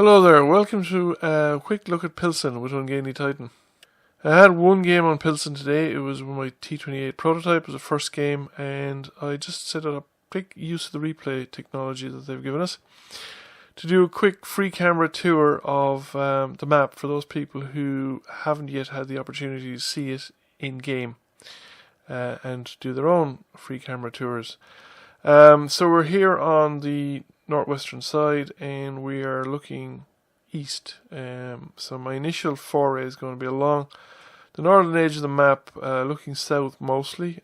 Hello there, welcome to a quick look at Pilsen with Ungainly Titan. I had one game on Pilsen today. It was my T28 prototype. It was the first game, and I just set up a quick use of the replay technology that they've given us to do a quick free camera tour of the map for those people who haven't yet had the opportunity to see it in game and do their own free camera tours. So we're here on the northwestern side and we are looking east. So my initial foray is going to be along the northern edge of the map, looking south mostly,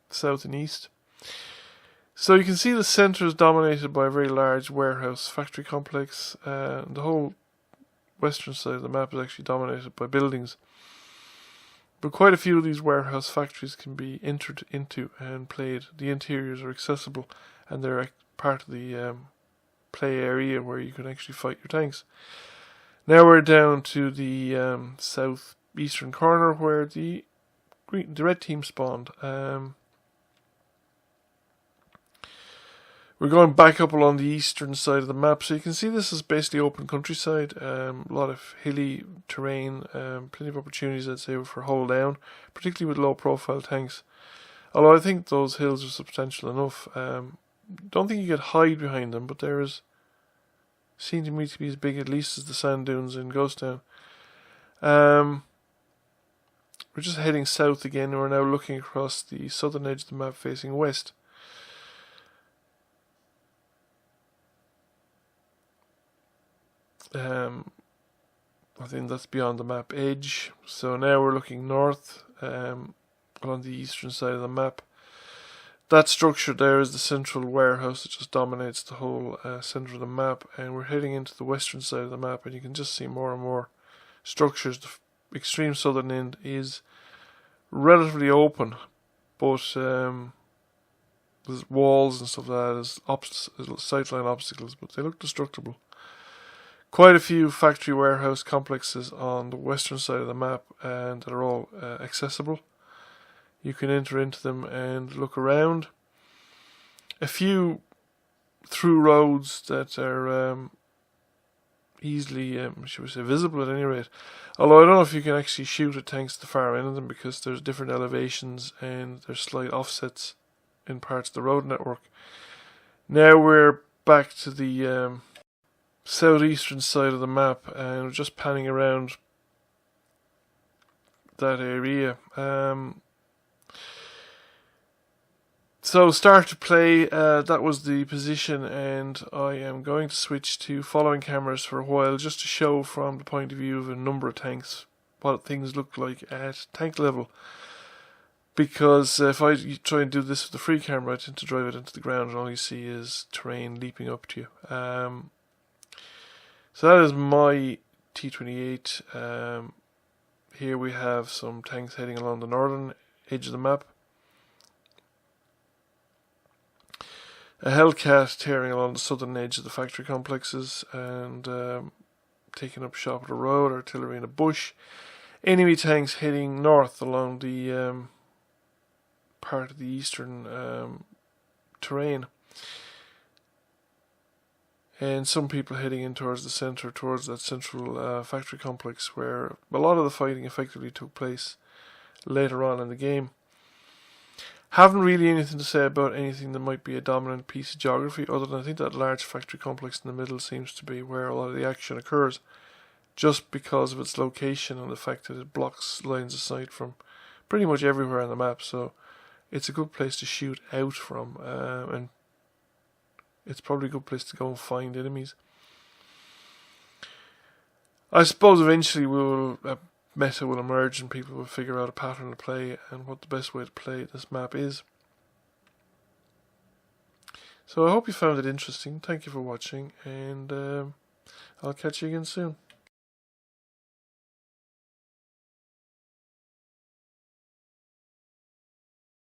south and east. So you can see the centre is dominated by a very large warehouse factory complex. The whole western side of the map is actually dominated by buildings. But quite a few of these warehouse factories can be entered into and played. The interiors are accessible and they're part of the play area where you can actually fight your tanks. Now we're down to the southeastern corner where the red team spawned. We're going back up along the eastern side of the map, so you can see this is basically open countryside, a lot of hilly terrain, plenty of opportunities, I'd say, for hold down, particularly with low profile tanks. Although I think those hills are substantial enough. Don't think you could hide behind them, but there's seem to me to be as big at least as the sand dunes in Ghost Town. We're just heading south again, and we're now looking across the southern edge of the map facing west. I think that's beyond the map edge. So now we're looking north along the eastern side of the map. That structure there is the central warehouse that just dominates the whole centre of the map, and we're heading into the western side of the map, and you can just see more and more structures. The extreme southern end is relatively open, but there's walls and stuff like that, there's sightline obstacles, but they look destructible. Quite a few factory warehouse complexes on the western side of the map, and that are all accessible. You can enter into them and look around. A few through roads that are easily, should we say, visible at any rate. Although I don't know if you can actually shoot at tanks at the far end of them, because there's different elevations and there's slight offsets in parts of the road network. Now we're back to the southeastern side of the map, and we're just panning around that area. So start to play, that was the position, and I am going to switch to following cameras for a while just to show from the point of view of a number of tanks what things look like at tank level. Because if I try and do this with the free camera, I tend to drive it into the ground and all you see is terrain leaping up to you. So that is my T28. Here we have some tanks heading along the northern edge of the map. A Hellcat tearing along the southern edge of the factory complexes and taking up shop at the road, artillery in a bush. Enemy tanks heading north along the part of the eastern terrain. And some people heading in towards the centre, towards that central factory complex where a lot of the fighting effectively took place later on in the game. Haven't really anything to say about anything that might be a dominant piece of geography, other than I think that large factory complex in the middle seems to be where a lot of the action occurs, just because of its location and the fact that it blocks lines of sight from pretty much everywhere on the map. So it's a good place to shoot out from, and it's probably a good place to go and find enemies. I suppose eventually meta will emerge and people will figure out a pattern to play and what the best way to play this map is. So I hope you found it interesting. Thank you for watching, and I'll catch you again soon.